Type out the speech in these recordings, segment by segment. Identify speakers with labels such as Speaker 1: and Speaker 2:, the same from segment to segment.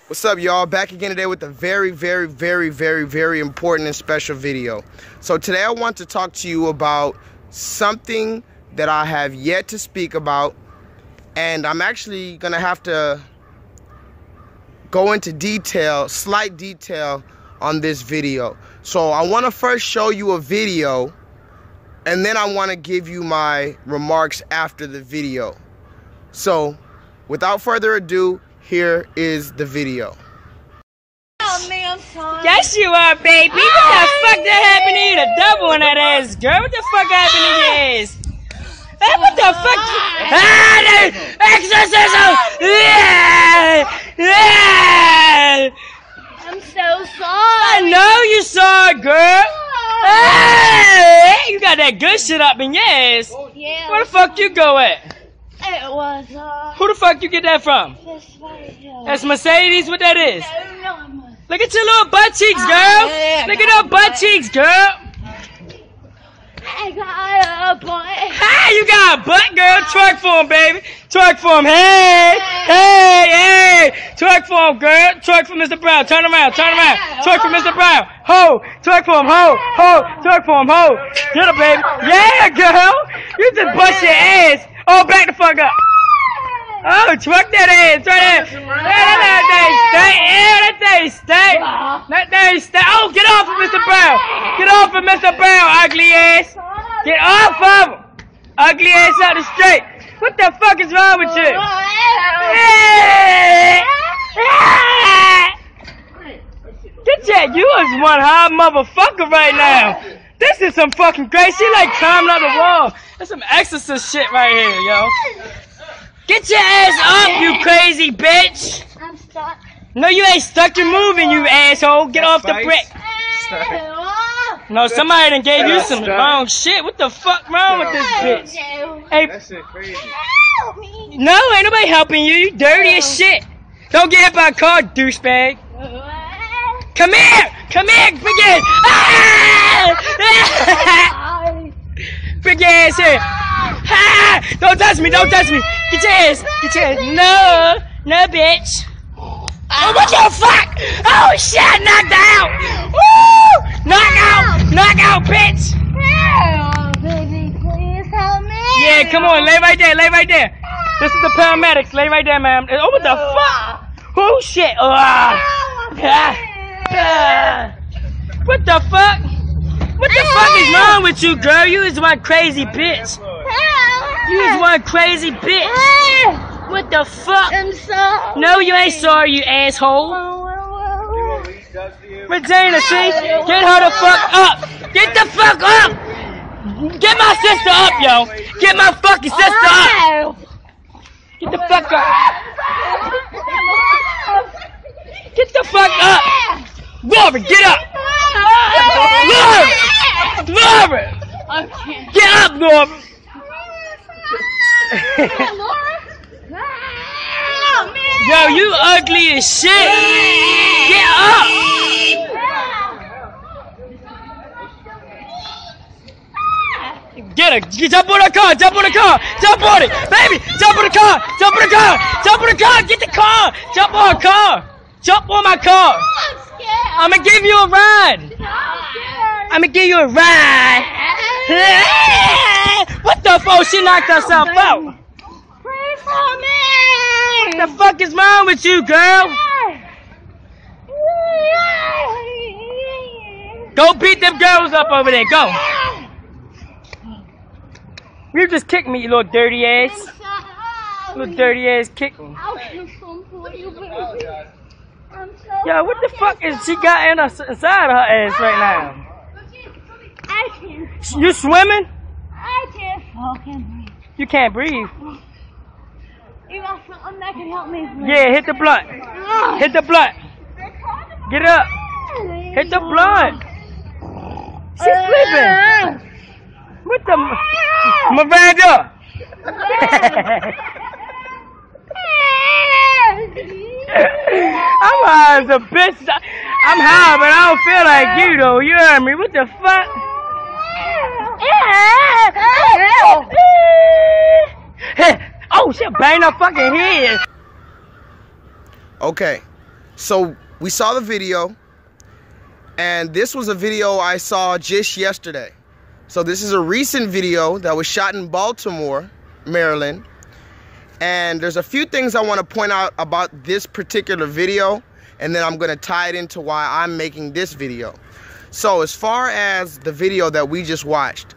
Speaker 1: What's up, y'all? Back again today with a very important and special video. So today I want to talk to you about something that I have yet to speak about, and I'm actually gonna have to go into detail, slight detail on this video. So I want to first show you a video, and then I want to give you my remarks after the video. So without further ado, here is the video.
Speaker 2: Oh, man, I'm sorry.
Speaker 3: Yes, you are, baby. What the fuck that happened to you? The double on that ass, girl. What the fuck happened to your ass? Hey, what the fuck? Ah, exorcism! Yeah!
Speaker 2: I'm so sorry.
Speaker 3: I know you saw it, girl. Hey, you got that good shit up in your ass.
Speaker 2: Yeah.
Speaker 3: Where the fuck you go at?
Speaker 2: It was,
Speaker 3: Who the fuck you get that from?
Speaker 2: this way.
Speaker 3: That's Mercedes? What that is?
Speaker 2: No.
Speaker 3: Look at your little butt cheeks, girl. Look at those butt cheeks, girl.
Speaker 2: I got a boy.
Speaker 3: Hey, you got a butt, girl. Twerk for him, baby. Twerk for him. Hey, hey, hey. Twerk for him, girl. Twerk for Mr. Brown. Turn around, turn around. Twerk for Mr. Brown. Ho. Twerk for him, ho. Ho. Twerk for him, ho. Get her, baby. Yeah, girl. You just bust your ass. Oh, back the fuck up. Oh, twerk that ass right there. That thing stay. That thing stay. Oh, get off of Mr. Brown. Get off of Mr. Brown, ugly ass. Get off of him. Ugly ass out the street. What the fuck is wrong with you? Get that. You is one high motherfucker right now. This is some fucking crazy. She like climbing up the wall. That's some exorcist shit right here, yo. Get your ass up, you crazy bitch.
Speaker 2: I'm stuck.
Speaker 3: No, you ain't stuck. You're moving, you asshole. Get off the brick. No, somebody done gave you some wrong shit. What the fuck wrong with this bitch? Hey,
Speaker 1: That shit crazy.
Speaker 2: Help me.
Speaker 3: no, ain't nobody helping you. You dirty as shit. Don't get hit by a car, douchebag. Come here! Come here, big ass! Ah! Big ass here! Ah! Don't touch me! Don't touch me! Get your ass! Get your ass! No! No, bitch! Oh, what the fuck? Oh shit! Knocked out! Woo! Knock out! Knock out, bitch!
Speaker 2: Oh, baby, please help me.
Speaker 3: Yeah, come on, lay right there, lay right there. This is the paramedics. Lay right there, ma'am. Oh, what the fuck? Oh shit! What the fuck? What the fuck is wrong with you, girl? You is one crazy bitch. You is one crazy bitch. What the fuck?
Speaker 2: I'm sorry.
Speaker 3: No, you ain't sorry, you asshole. Regina, see? Get her the fuck up. Get the fuck up. Get my sister up, yo. Get my fucking sister up. Get the fuck up. Get the fuck up. Laura, get up. Laura. Get up, Laura. Yo, you ugly as shit. Get up. Get her. Jump on the car. Jump on the car. Jump on it. Baby, jump on the car. Jump on the car. Jump on the car. Get the car. Jump on her car. Jump on my car. I'm gonna give you a ride. I'm gonna give you a ride. What the fuck? She knocked herself out.
Speaker 2: Pray for me.
Speaker 3: What the fuck is wrong with you, girl? Go beat them girls up over there. Go. You just kicked me, you little dirty ass. Little dirty ass kick me. Yo, what the fuck is she got inside her ass right now?
Speaker 2: I can't.
Speaker 3: You swimming?
Speaker 2: I can't fucking breathe.
Speaker 3: You can't breathe.
Speaker 2: You got something that can help me breathe.
Speaker 3: Yeah, hit the blunt. Hit the blunt. Get up. Hit the blunt. She's sleeping. What the? Miranda. I'm high as a bitch. I'm high, but I don't feel like you though. You heard me? What the fuck? Oh shit! Bang her fucking head.
Speaker 1: Okay, So we saw the video, and this was a video I saw just yesterday. So this is a recent video that was shot in Baltimore, Maryland. And there's a few things I want to point out about this particular video, and then I'm going to tie it into why I'm making this video. So as far as the video that we just watched,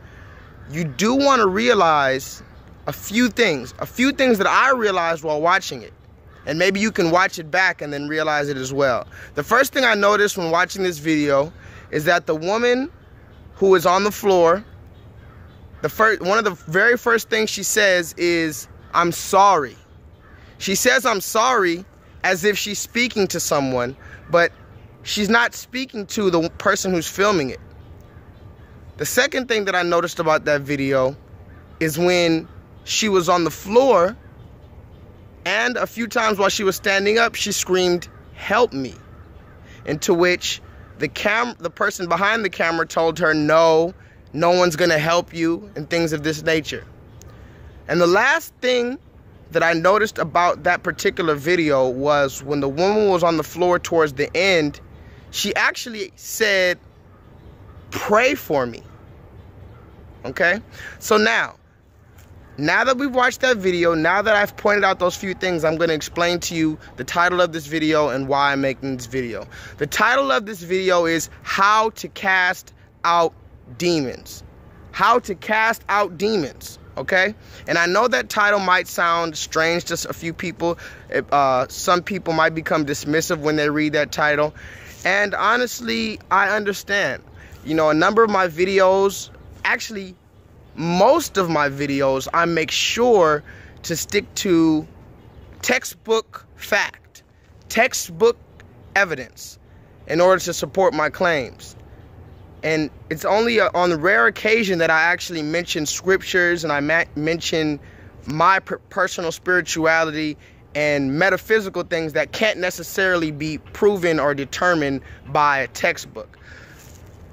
Speaker 1: you do want to realize a few things that I realized while watching it. And maybe you can watch it back and then realize it as well. The first thing I noticed when watching this video is that the woman who is on the floor, one of the very first things she says is, "I'm sorry." She says "I'm sorry" as if she's speaking to someone, but she's not speaking to the person who's filming it. The second thing that I noticed about that video is when she was on the floor, and a few times while she was standing up, she screamed, "Help me." And to which the person behind the camera told her, no one's gonna help you, and things of this nature. And the last thing that I noticed about that particular video was when the woman was on the floor towards the end, she actually said, "Pray for me." Okay? So now that we've watched that video, now that I've pointed out those few things, I'm going to explain to you the title of this video and why I'm making this video. The title of this video is How to Cast Out Demons. How to Cast Out Demons. Okay? And I know that title might sound strange to a few people. Some people might become dismissive when they read that title. And honestly, I understand. You know, a number of my videos, actually, most of my videos, I make sure to stick to textbook fact, textbook evidence in order to support my claims. And it's only on the rare occasion that I actually mention scriptures and I mention my personal spirituality and metaphysical things that can't necessarily be proven or determined by a textbook.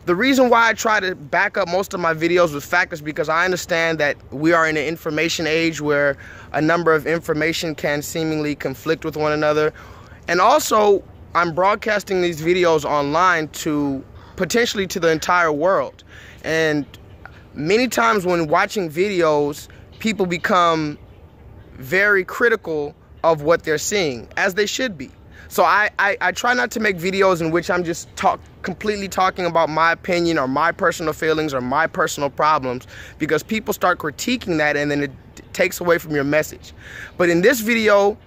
Speaker 1: The reason why I try to back up most of my videos with fact is because I understand that we are in an information age where a number of information can seemingly conflict with one another. And also, I'm broadcasting these videos online to potentially to the entire world. And many times when watching videos, people become very critical of what they're seeing, as they should be. So I try not to make videos in which I'm just completely talking about my opinion or my personal feelings or my personal problems, because people start critiquing that and then it takes away from your message. But in this video,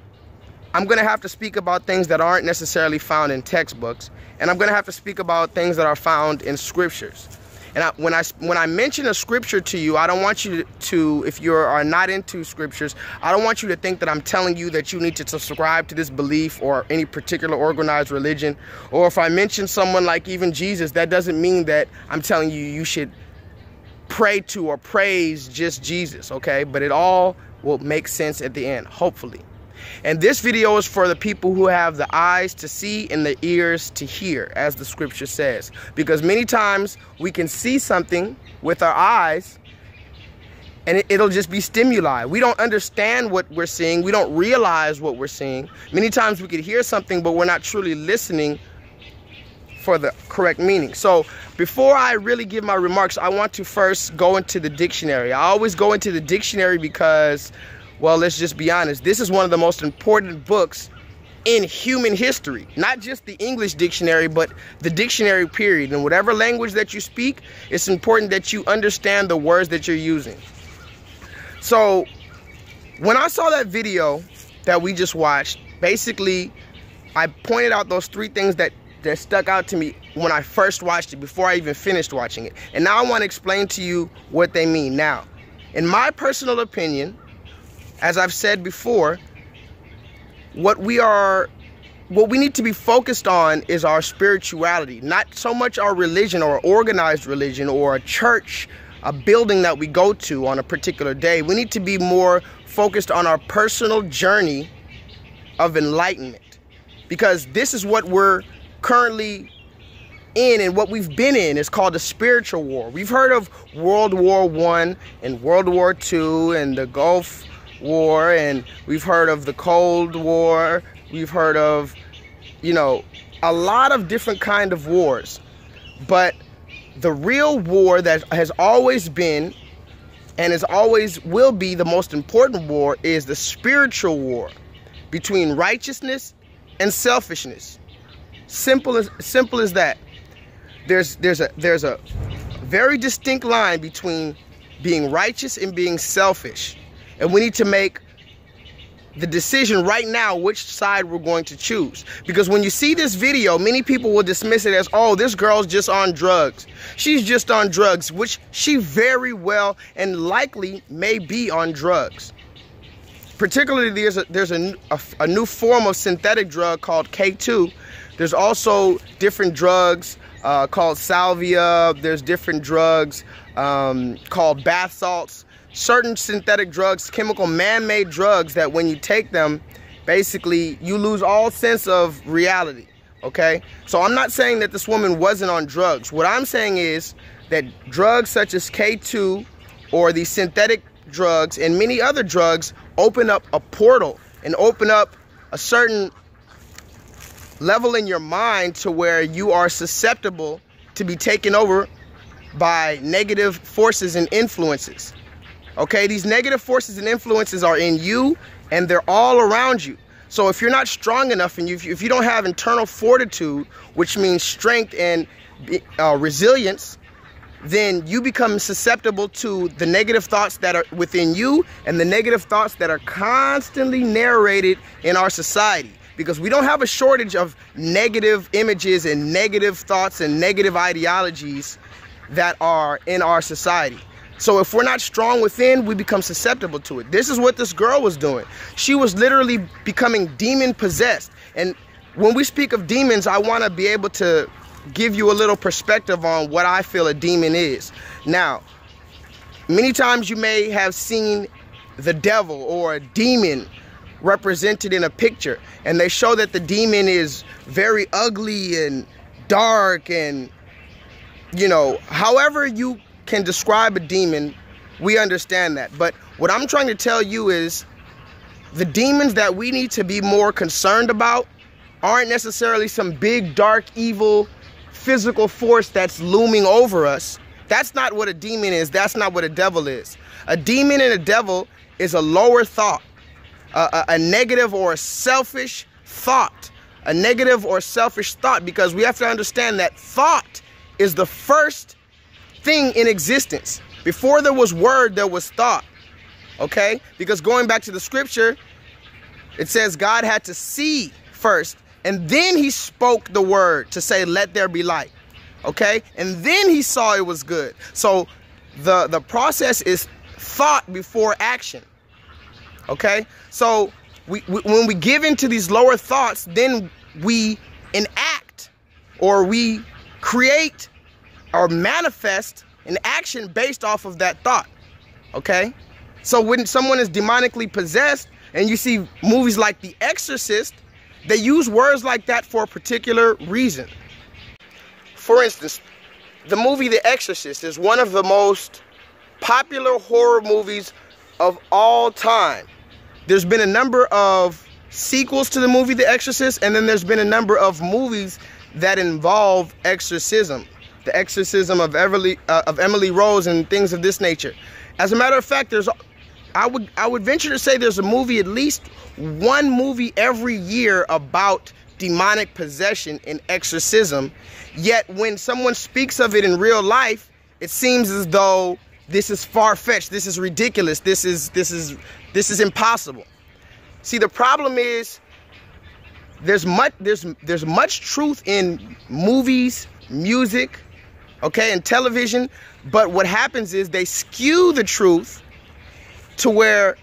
Speaker 1: I'm going to have to speak about things that aren't necessarily found in textbooks, and I'm going to have to speak about things that are found in scriptures. And when I mention a scripture to you, I don't want you to, if you are not into scriptures, I don't want you to think that I'm telling you that you need to subscribe to this belief or any particular organized religion. Or if I mention someone like even Jesus, that doesn't mean that I'm telling you you should pray to or praise just Jesus, okay? But it all will make sense at the end, hopefully. And this video is for the people who have the eyes to see and the ears to hear, as the scripture says. Because many times we can see something with our eyes and it'll just be stimuli. We don't understand what we're seeing. We don't realize what we're seeing. Many times we could hear something, but we're not truly listening for the correct meaning. So before I really give my remarks, I want to first go into the dictionary. I always go into the dictionary because, well, let's just be honest, this is one of the most important books in human history. Not just the English dictionary, but the dictionary period. In whatever language that you speak, it's important that you understand the words that you're using. So when I saw that video that we just watched, basically I pointed out those three things that stuck out to me when I first watched it, before I even finished watching it. And now I want to explain to you what they mean. Now, in my personal opinion, as I've said before, what we need to be focused on is our spirituality, not so much our religion or organized religion or a church, a building that we go to on a particular day. We need to be more focused on our personal journey of enlightenment, because this is what we're currently in and what we've been in. Is called the spiritual war. We've heard of World War I and World War II and the Gulf War, and we've heard of the Cold War. We've heard of you know, a lot of different kind of wars. But the real war that has always been and is always will be the most important war is the spiritual war between righteousness and selfishness. Simple as that. There's a very distinct line between being righteous and being selfish. And we need to make the decision right now which side we're going to choose. Because when you see this video, many people will dismiss it as, oh, this girl's just on drugs. She's just on drugs, which she very well and likely may be on drugs. Particularly, there's a new form of synthetic drug called K2. There's also different drugs called salvia. There's different drugs called bath salts. Certain synthetic drugs, chemical man-made drugs that when you take them, basically you lose all sense of reality, okay? So I'm not saying that this woman wasn't on drugs. What I'm saying is that drugs such as K2 or these synthetic drugs and many other drugs open up a portal and open up a certain level in your mind to where you are susceptible to be taken over by negative forces and influences. Okay, these negative forces and influences are in you and they're all around you. So if you're not strong enough and if you don't have internal fortitude, which means strength and resilience, then you become susceptible to the negative thoughts that are within you and the negative thoughts that are constantly narrated in our society. Because we don't have a shortage of negative images and negative thoughts and negative ideologies that are in our society. So if we're not strong within, we become susceptible to it. This is what this girl was doing. She was literally becoming demon possessed. And when we speak of demons, I want to be able to give you a little perspective on what I feel a demon is. Now, many times you may have seen the devil or a demon represented in a picture, and they show that the demon is very ugly and dark and, you know, however you can describe a demon, we understand that. But what I'm trying to tell you is the demons that we need to be more concerned about aren't necessarily some big, dark, evil, physical force that's looming over us. That's not what a demon is. That's not what a devil is. A demon and a devil is a lower thought, a negative or a selfish thought, a negative or selfish thought, because we have to understand that thought is the first thing in existence. Before there was word, there was thought. Okay? Because going back to the scripture, it says God had to see first, and then he spoke the word to say, let there be light. Okay? And then he saw it was good. So the process is thought before action. Okay? So when we give into these lower thoughts, then we enact or we create or manifest an action based off of that thought. Okay? So when someone is demonically possessed, and you see movies like The Exorcist, they use words like that for a particular reason. For instance, the movie The Exorcist is one of the most popular horror movies of all time. There's been a number of sequels to the movie The Exorcist, and then there's been a number of movies that involve exorcism. The exorcism of Emily Rose and things of this nature. As a matter of fact, I would venture to say there's a movie, at least one movie every year about demonic possession and exorcism. Yet when someone speaks of it in real life, it seems as though this is far-fetched, this is ridiculous, this is impossible. See, the problem is there's much truth in movies, music, okay, and television, but what happens is they skew the truth to where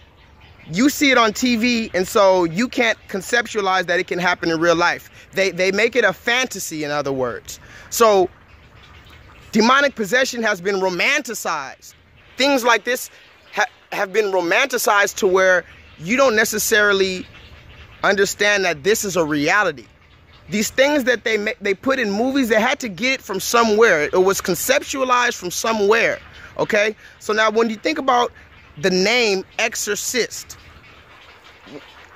Speaker 1: you see it on TV, and so you can't conceptualize that it can happen in real life. They make it a fantasy, in other words. So demonic possession has been romanticized. Things like this have been romanticized to where you don't necessarily understand that this is a reality. These things that they put in movies, they had to get it from somewhere. It was conceptualized from somewhere, okay? So now when you think about the name exorcist,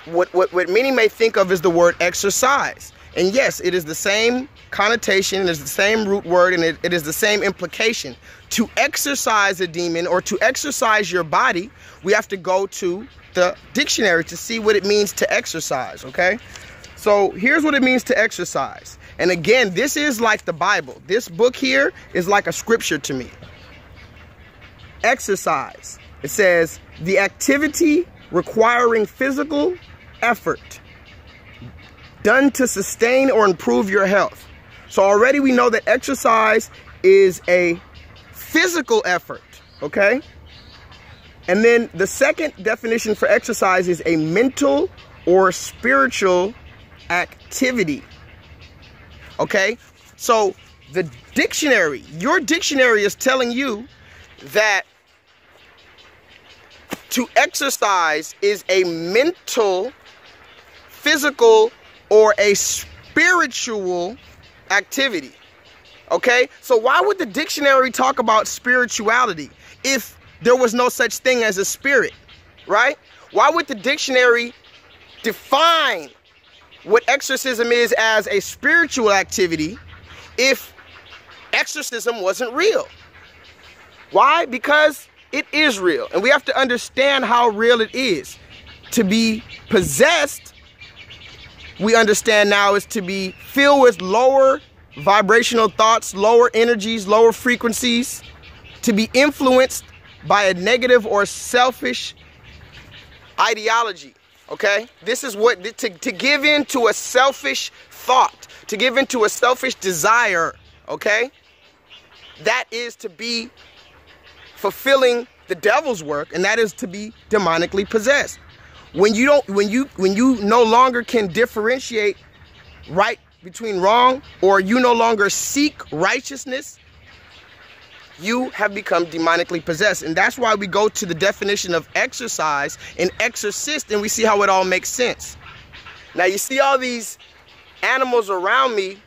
Speaker 1: what many may think of is the word exercise. And yes, it is the same connotation, it is the same root word, and it is the same implication. To exorcise a demon or to exercise your body, we have to go to the dictionary to see what it means to exercise, okay? So here's what it means to exercise. And again, this is like the Bible. This book here is like a scripture to me. Exercise. It says, the activity requiring physical effort done to sustain or improve your health. So already we know that exercise is a physical effort, okay? And then the second definition for exercise is a mental or spiritual activity, okay? So the dictionary, your dictionary is telling you that to exercise is a mental, physical, or a spiritual activity, okay? So why would the dictionary talk about spirituality if there was no such thing as a spirit, right? Why would the dictionary define what exorcism is as a spiritual activity if exorcism wasn't real? Why? Because it is real, and we have to understand how real it is. To be possessed, we understand now, is to be filled with lower vibrational thoughts, lower energies, lower frequencies, to be influenced by a negative or selfish ideology, okay? This is what, to give in to a selfish thought, to give in to a selfish desire, okay? That is to be fulfilling the devil's work, and that is to be demonically possessed. When you no longer can differentiate right between wrong, or you no longer seek righteousness, you have become demonically possessed. And that's why we go to the definition of exercise and exorcist, and we see how it all makes sense. Now you see all these animals around me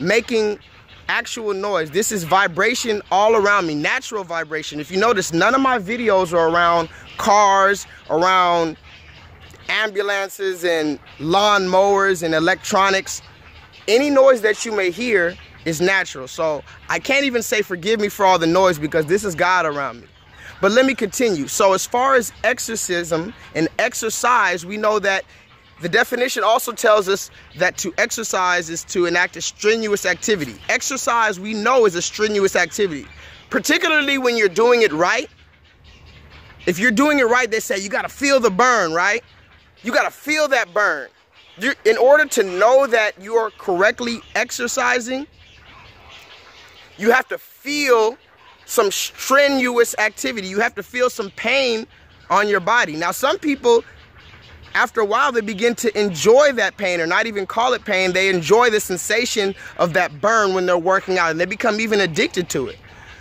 Speaker 1: making actual noise. This is vibration all around me, natural vibration. If you notice, none of my videos are around cars, around ambulances and lawn mowers and electronics. Any noise that you may hear is natural. So I can't even say forgive me for all the noise, because this is God around me. But let me continue. So as far as exorcism and exercise, we know that the definition also tells us that to exercise is to enact a strenuous activity. Exercise, we know, is a strenuous activity, particularly when you're doing it right. If you're doing it right, they say you got to feel the burn, right? You got to feel that burn. In order to know that you are correctly exercising, you have to feel some strenuous activity. You have to feel some pain on your body. Now, some people, after a while, they begin to enjoy that pain, or not even call it pain. They enjoy the sensation of that burn when they're working out, and they become even addicted to it.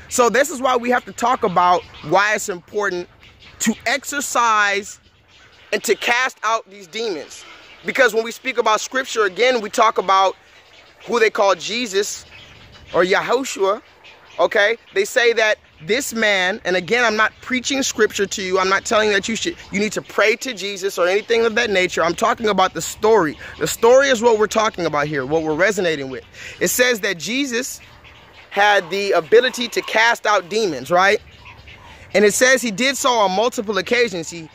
Speaker 1: So this is why we have to talk about why it's important to exercise and to cast out these demons. Because when we speak about scripture, again, we talk about who they call Jesus or Yahushua, okay? They say that this man, and again, I'm not preaching scripture to you. I'm not telling you that you need to pray to Jesus or anything of that nature. I'm talking about the story. The story is what we're talking about here, what we're resonating with. It says that Jesus had the ability to cast out demons, right? And it says he did so on multiple occasions. He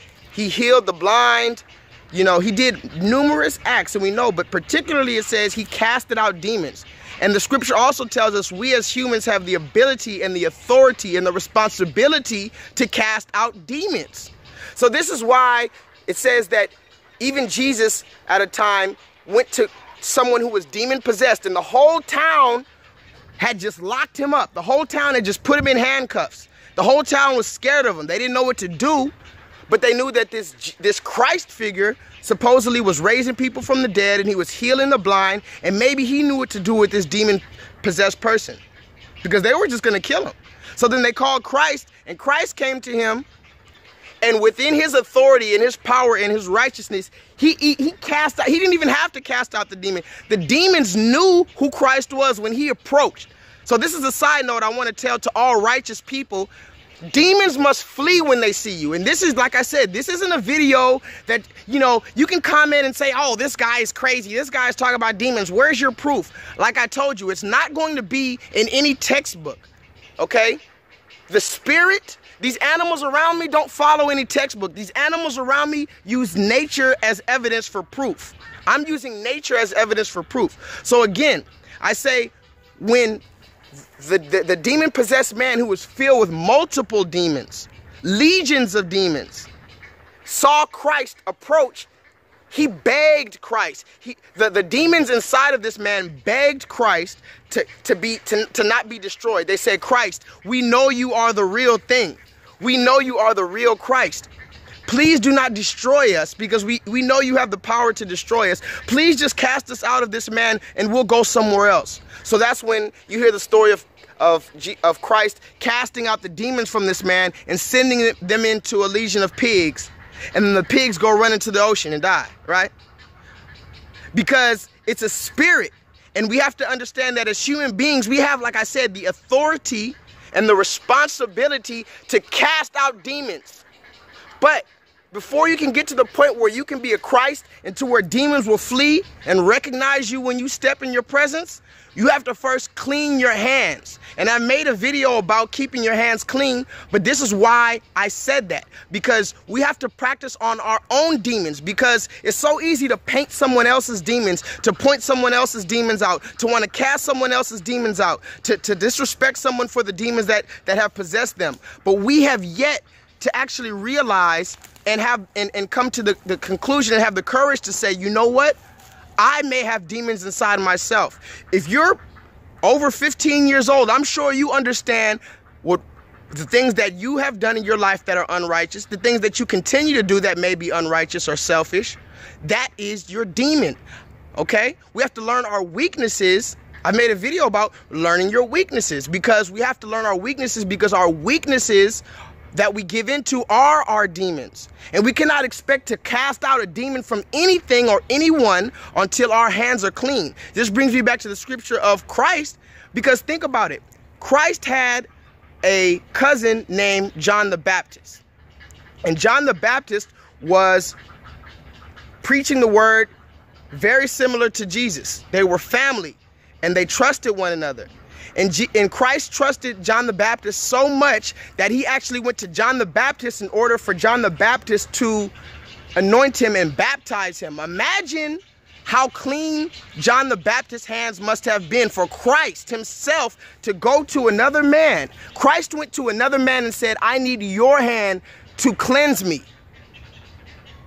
Speaker 1: healed the blind. You know, he did numerous acts, and we know, but particularly it says he casted out demons. And the scripture also tells us we as humans have the ability and the authority and the responsibility to cast out demons. So this is why it says that even Jesus at a time went to someone who was demon possessed, and the whole town had just locked him up. The whole town had just put him in handcuffs. The whole town was scared of him. They didn't know what to do, but they knew that this Christ figure supposedly was raising people from the dead, and he was healing the blind, and maybe he knew what to do with this demon-possessed person, because they were just going to kill him. So then they called Christ, and Christ came to him, and within his authority and his power and his righteousness, he cast out. He didn't even have to cast out the demon. The demons knew who Christ was when he approached. So this is a side note I want to tell to all righteous people. Demons must flee when they see you. And this is, like I said, this isn't a video that, you know, you can comment and say, oh, this guy is crazy. This guy is talking about demons. Where's your proof? Like I told you, it's not going to be in any textbook, okay? The spirit, these animals around me don't follow any textbook. These animals around me use nature as evidence for proof. I'm using nature as evidence for proof. So again, I say when the demon-possessed man who was filled with multiple demons, legions of demons, saw Christ approach, he begged Christ. The demons inside of this man begged Christ to not be destroyed. They said, Christ, we know you are the real thing. We know you are the real Christ. Please do not destroy us, because we know you have the power to destroy us. Please just cast us out of this man and we'll go somewhere else. So that's when you hear the story of Christ casting out the demons from this man and sending them into a legion of pigs. And then the pigs go run into the ocean and die, right? Because it's a spirit. And we have to understand that as human beings, we have, like I said, the authority and the responsibility to cast out demons. But before you can get to the point where you can be a Christ and to where demons will flee and recognize you when you step in your presence, you have to first clean your hands. And I made a video about keeping your hands clean, but this is why I said that. Because we have to practice on our own demons, because it's so easy to paint someone else's demons, to point someone else's demons out, to want to cast someone else's demons out, to disrespect someone for the demons that have possessed them. But we have yet to actually realize and have and come to the conclusion and have the courage to say, you know what? I may have demons inside myself. If you're over 15 years old, I'm sure you understand what the things that you have done in your life that are unrighteous, the things that you continue to do that may be unrighteous or selfish. That is your demon, okay? We have to learn our weaknesses. I made a video about learning your weaknesses, because we have to learn our weaknesses, because our weaknesses that we give into are our demons. And we cannot expect to cast out a demon from anything or anyone until our hands are clean. This brings me back to the scripture of Christ, because think about it. Christ had a cousin named John the Baptist. And John the Baptist was preaching the word very similar to Jesus. They were family and they trusted one another. And Christ trusted John the Baptist so much that he actually went to John the Baptist in order for John the Baptist to anoint him and baptize him. Imagine how clean John the Baptist's hands must have been for Christ himself to go to another man. Christ went to another man and said, I need your hand to cleanse me.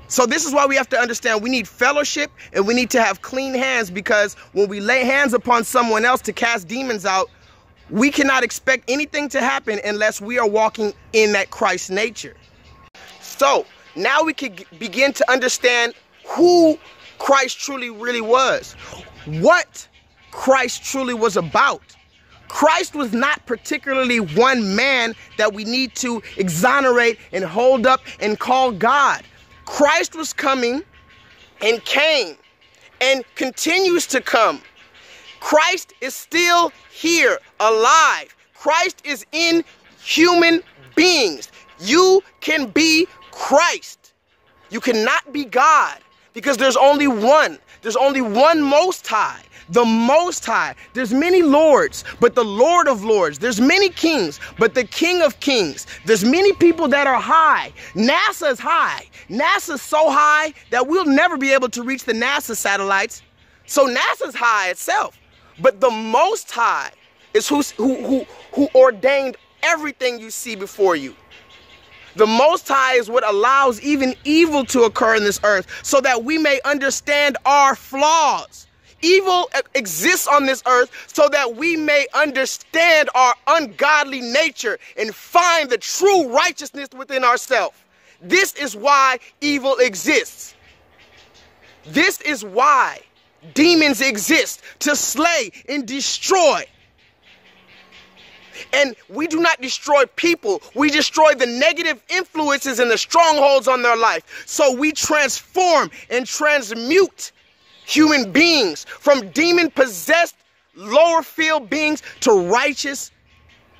Speaker 1: So this is why we have to understand we need fellowship and we need to have clean hands, because when we lay hands upon someone else to cast demons out, we cannot expect anything to happen unless we are walking in that Christ nature. So now we can begin to understand who Christ truly really was, what Christ truly was about. Christ was not particularly one man that we need to exonerate and hold up and call God. Christ was coming and came and continues to come. Christ is still here, alive. Christ is in human beings. You can be Christ. You cannot be God, because there's only one. There's only one Most High, the Most High. There's many lords, but the Lord of Lords. There's many kings, but the King of Kings. There's many people that are high. NASA's high. NASA's so high that we'll never be able to reach the NASA satellites. So NASA's high itself. But the Most High is who ordained everything you see before you. The Most High is what allows even evil to occur in this earth, so that we may understand our flaws. Evil exists on this earth so that we may understand our ungodly nature and find the true righteousness within ourselves. This is why evil exists. This is why demons exist, to slay and destroy. And we do not destroy people. We destroy the negative influences and the strongholds on their life. So we transform and transmute human beings from demon-possessed lower field beings to righteous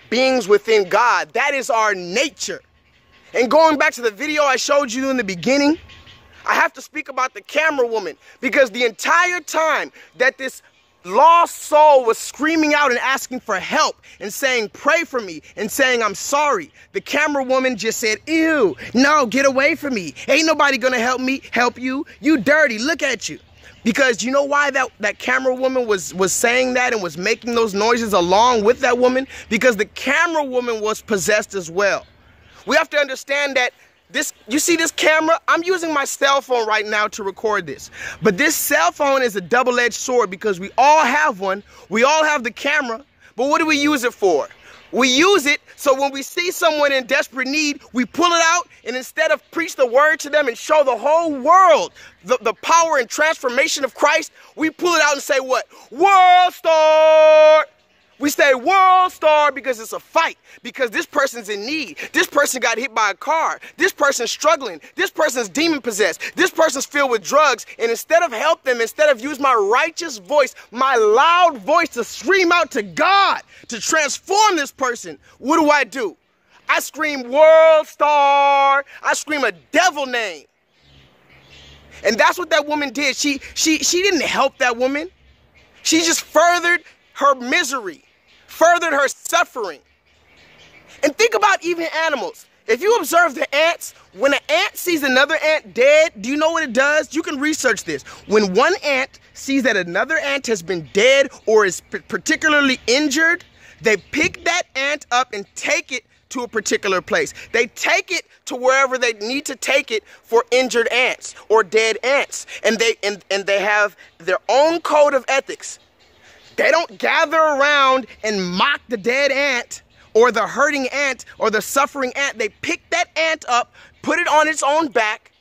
Speaker 1: beings within God. That is our nature. And going back to the video I showed you in the beginning, I have to speak about the camera woman, because the entire time that this lost soul was screaming out and asking for help and saying, pray for me, and saying, I'm sorry, the camera woman just said, ew, no, get away from me. Ain't nobody gonna help you. You dirty, look at you. Because you know why that camera woman was saying that and was making those noises along with that woman? Because the camera woman was possessed as well. We have to understand that you see this camera? I'm using my cell phone right now to record this. But this cell phone is a double-edged sword, because we all have one. We all have the camera. But what do we use it for? We use it so when we see someone in desperate need, we pull it out, and instead of preach the word to them and show the whole world the power and transformation of Christ, we pull it out and say what? World Star! We say world star because it's a fight, because this person's in need. This person got hit by a car. This person's struggling. This person's demon possessed. This person's filled with drugs. And instead of help them, instead of use my righteous voice, my loud voice to scream out to God to transform this person, what do? I scream world star. I scream a devil name. And that's what that woman did. She didn't help that woman. She just furthered her misery, furthered her suffering. And think about even animals. If you observe the ants, when an ant sees another ant dead, do you know what it does? You can research this. When one ant sees that another ant has been dead or is particularly injured, they pick that ant up and take it to a particular place. They take it to wherever they need to take it for injured ants or dead ants. And they have their own code of ethics. They don't gather around and mock the dead ant or the hurting ant or the suffering ant. They pick that ant up, put it on its own back.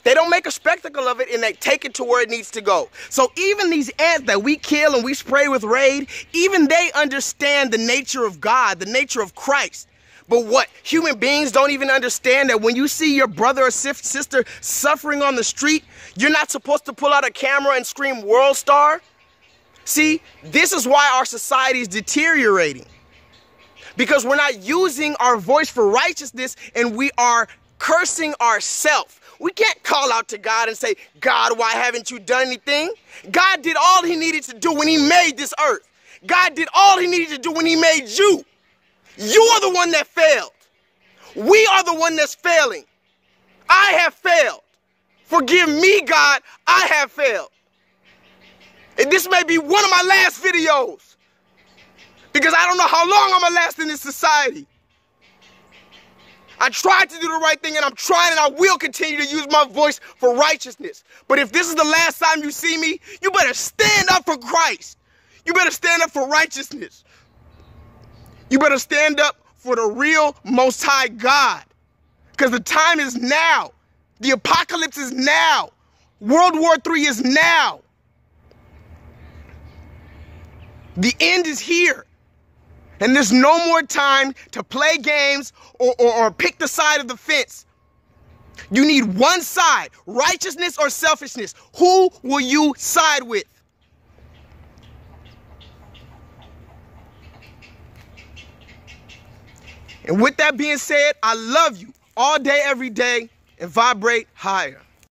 Speaker 1: They don't make a spectacle of it, and they take it to where it needs to go. So even these ants that we kill and we spray with Raid, even they understand the nature of God, the nature of Christ. But what? Human beings don't even understand that when you see your brother or sister suffering on the street, you're not supposed to pull out a camera and scream world star? See, this is why our society is deteriorating. Because we're not using our voice for righteousness, and we are cursing ourselves. We can't call out to God and say, God, why haven't you done anything? God did all he needed to do when he made this earth. God did all he needed to do when he made you. You are the one that failed. We are the one that's failing. I have failed. Forgive me, God, I have failed. And this may be one of my last videos, because I don't know how long I'm gonna last in this society. I tried to do the right thing, and I'm trying, and I will continue to use my voice for righteousness. But if this is the last time you see me, you better stand up for Christ. You better stand up for righteousness. You better stand up for the real Most High God, because the time is now. The apocalypse is now. World War III is now. The end is here. And there's no more time to play games or pick the side of the fence. You need one side, righteousness or selfishness. Who will you side with? And with that being said, I love you all day, every day, and vibrate higher.